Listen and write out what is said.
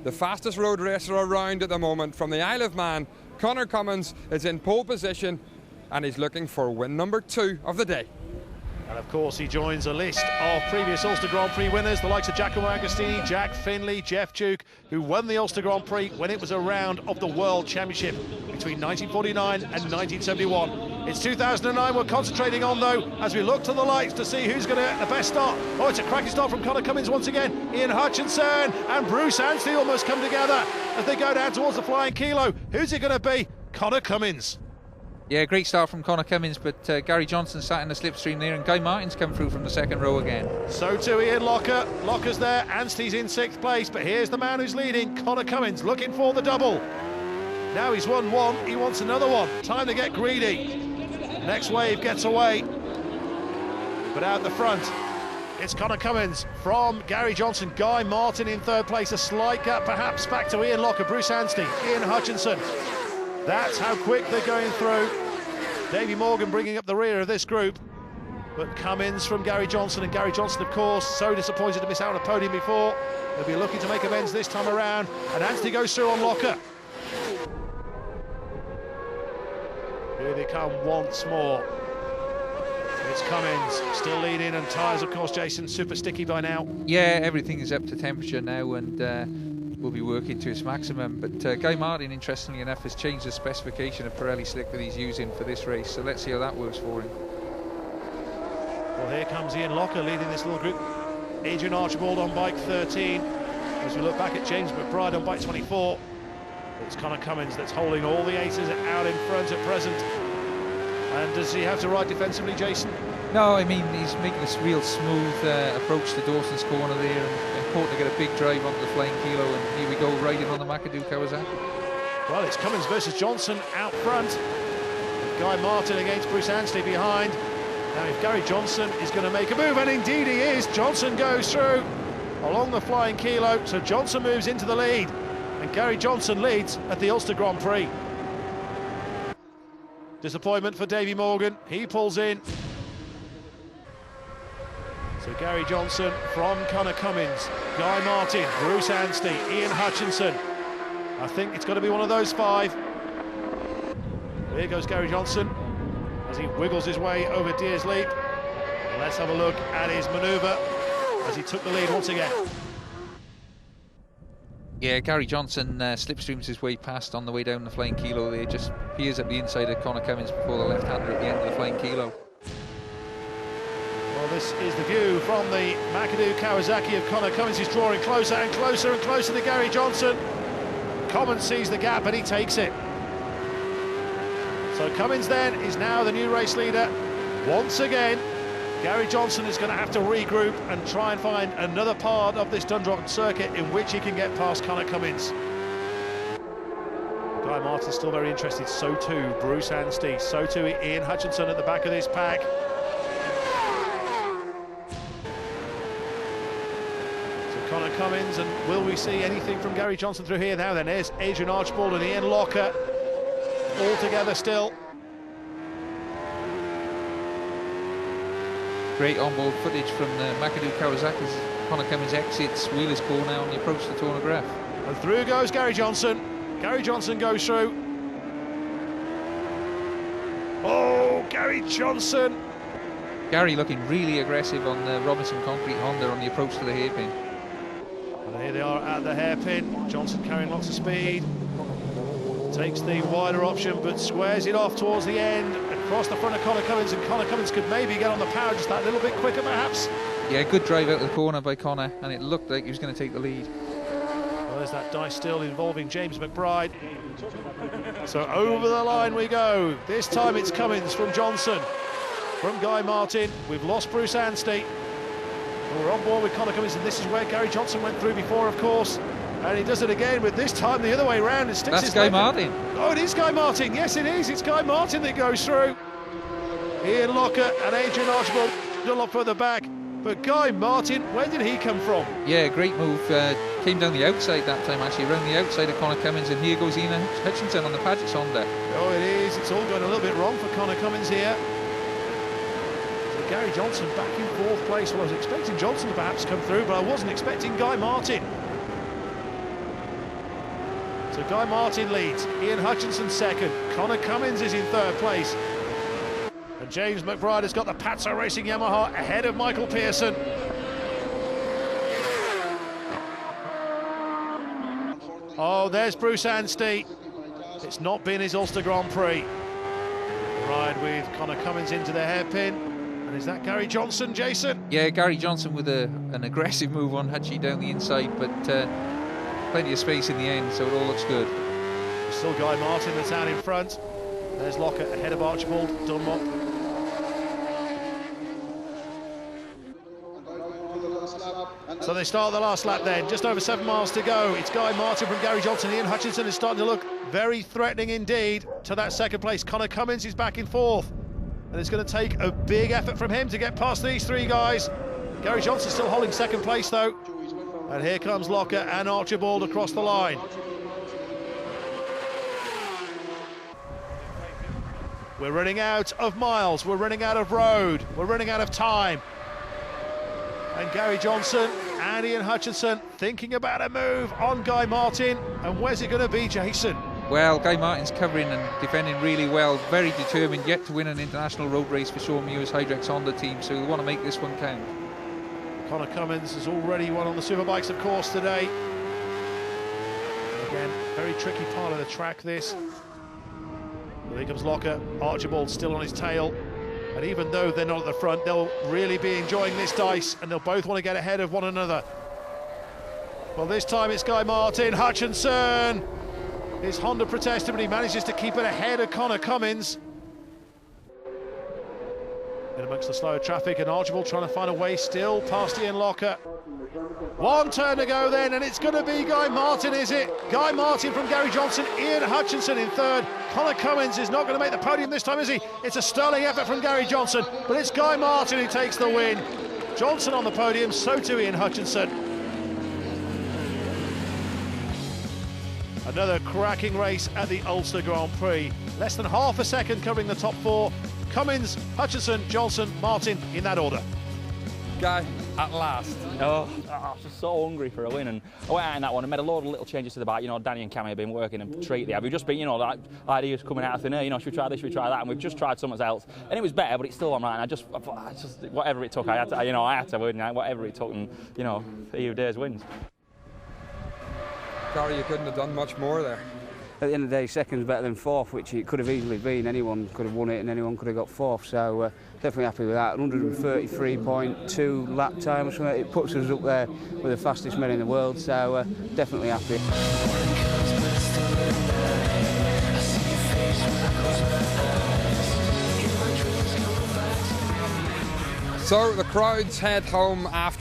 The fastest road racer around at the moment from the Isle of Man, Conor Cummins is in pole position and he's looking for win number 2 of the day. And of course he joins a list of previous Ulster Grand Prix winners, the likes of Giacomo Agostini, Jack Finlay, Jeff Duke, who won the Ulster Grand Prix when it was a round of the World Championship between 1949 and 1971. It's 2009 we're concentrating on, though, as we look to the lights to see who's going to get the best start. Oh, it's a cracking start from Conor Cummins once again. Ian Hutchinson and Bruce Anstey almost come together as they go down towards the flying kilo. Who's it going to be? Conor Cummins. Yeah, great start from Conor Cummins, but Gary Johnson sat in the slipstream there, and Guy Martin's come through from the second row again. So too Ian Locker. Locker's there, Anstey's in 6th place, but here's the man who's leading, Conor Cummins, looking for the double. Now he's won one, he wants another one. Time to get greedy. Next wave gets away, but out the front, it's Conor Cummins from Gary Johnson. Guy Martin in 3rd place, a slight gap perhaps back to Ian Locker, Bruce Anstey, Ian Hutchinson. That's how quick they're going through. Davy Morgan bringing up the rear of this group. But Cummins from Gary Johnson, and Gary Johnson, of course, so disappointed to miss out on a podium before. They'll be looking to make amends this time around. And Anstey goes through on Locker. Here they come once more. It's Cummins, still leading, and tyres, of course, Jason, super sticky by now. Yeah, everything is up to temperature now, and will be working to its maximum. But Guy Martin, interestingly enough, has changed the specification of Pirelli slick that he's using for this race, so let's see how that works for him. Well, here comes Ian Locker leading this little group. Adrian Archibald on bike 13. As we look back at James McBride on bike 24, it's Conor Cummins that's holding all the aces out in front at present. And does he have to ride defensively, Jason? No, I mean, he's making this real smooth approach to Dawson's corner there, and important to get a big drive onto the flying kilo, and here we go, riding on the McAdoo Kawasaki. Well, it's Cummins versus Johnson out front. Guy Martin against Bruce Anstey behind. Now, if Gary Johnson is going to make a move, and indeed he is, Johnson goes through along the flying kilo, so Johnson moves into the lead, and Gary Johnson leads at the Ulster Grand Prix. Disappointment for Davy Morgan, he pulls in. So Gary Johnson from Conor Cummins, Guy Martin, Bruce Anstey, Ian Hutchinson. I think it's got to be one of those 5. Here goes Gary Johnson as he wiggles his way over Deers Leap. And let's have a look at his manoeuvre as he took the lead once again. Yeah, Gary Johnson slipstreams his way past on the way down the flying kilo there, just peers up the inside of Conor Cummins before the left-hander at the end of the flying kilo. Well, this is the view from the McAdoo Kawasaki of Conor Cummins. He's drawing closer and closer and closer to Gary Johnson. Cummins sees the gap and he takes it. So Cummins then is now the new race leader. Once again, Gary Johnson is going to have to regroup and try and find another part of this Dundrock circuit in which he can get past Conor Cummins. Guy Martin's still very interested, so too Bruce Anstey, so too Ian Hutchinson at the back of this pack. Conor Cummins, and will we see anything from Gary Johnson through here now then? There's Adrian Archibald and Ian Locker all together still. Great onboard footage from the McAdoo Kawasaki as Conor Cummins exits Wheeler's corner on the approach to Tornograph. And through goes Gary Johnson. Gary Johnson goes through. Oh, Gary Johnson. Gary looking really aggressive on the Robinson Concrete Honda on the approach to the hairpin. And here they are at the hairpin. Johnson carrying lots of speed. Takes the wider option, but squares it off towards the end, across the front of Conor Cummins, and Conor Cummins could maybe get on the power just that little bit quicker, perhaps. Yeah, good drive out of the corner by Conor, and it looked like he was going to take the lead. Well, there's that dice still involving James McBride. So over the line we go. This time it's Cummins from Johnson. From Guy Martin, we've lost Bruce Anstey. We're on board with Conor Cummins, and this is where Gary Johnson went through before, of course. And he does it again, but this time the other way round. And sticks That's Guy Martin. Oh, it is Guy Martin. Yes, it is. It's Guy Martin that goes through. Ian Locker and Adrian Archibald a lot further back. But Guy Martin, where did he come from? Yeah, great move. Came down the outside that time, actually, around the outside of Conor Cummins, and here goes Ian Hutchinson on the Paget's Honda. Oh, it is. It's all going a little bit wrong for Conor Cummins here. So Gary Johnson back in 4th place. Well, I was expecting Johnson to perhaps come through, but I wasn't expecting Guy Martin. So Guy Martin leads, Ian Hutchinson second, Connor Cummins is in third place. And James McBride has got the Patso Racing Yamaha ahead of Michael Pearson. Oh, there's Bruce Anstey. It's not been his Ulster Grand Prix. Ride with Connor Cummins into the hairpin. And is that Gary Johnson, Jason? Yeah, Gary Johnson with an aggressive move on Hutchie down the inside, but plenty of space in the end, so it all looks good. Still Guy Martin that's out in front. There's Lockett ahead of Archibald Dunmop. So they start the last lap then, just over 7 miles to go. It's Guy Martin from Gary Johnson. Ian Hutchinson is starting to look very threatening indeed to that second place. Connor Cummins is back in fourth. And it's going to take a big effort from him to get past these three guys. Gary Johnson still holding second place though. And here comes Lockett and Archibald across the line. We're running out of miles, we're running out of road, we're running out of time. And Gary Johnson and Ian Hutchinson thinking about a move on Guy Martin. And where's it going to be, Jason? Well, Guy Martin's covering and defending really well, very determined yet to win an international road race for Sean Muir's Hydrex Honda team, so he'll want to make this one count. Connor Cummins has already won on the Superbikes, of course, today. Again, very tricky part of the track, this. Well, here comes Locker, Archibald still on his tail. And even though they're not at the front, they'll really be enjoying this dice, and they'll both want to get ahead of one another. Well, this time it's Guy Martin. Hutchinson! His Honda protested, but he manages to keep it ahead of Connor Cummins. In amongst the slower traffic, and Archibald trying to find a way still past Ian Locker. One turn to go then, and it's going to be Guy Martin, is it? Guy Martin from Gary Johnson, Ian Hutchinson in third. Connor Cummins is not going to make the podium this time, is he? It's a sterling effort from Gary Johnson, but it's Guy Martin who takes the win. Johnson on the podium, so too Ian Hutchinson. Another cracking race at the Ulster Grand Prix. Less than half a second covering the top four. Cummins, Hutchinson, Johnson, Martin in that order. Guy, at last. Oh, I was just so hungry for a win, and I went out in that one and made a load of little changes to the bike. You know, Danny and Cammy have been working and treat there. We've just been, you know, like ideas coming out of thin air. You know, should we try this, should we try that? And we've just tried something else, and it was better, but it's still on right. And I just whatever it took, I had to win. Whatever it took, and you know, he who dares wins. Gary, you couldn't have done much more there. At the end of the day, second's better than fourth, which it could have easily been. Anyone could have won it and anyone could have got fourth, so definitely happy with that. 133.2 lap time or something. It puts us up there with the fastest men in the world, so definitely happy. So the crowds head home after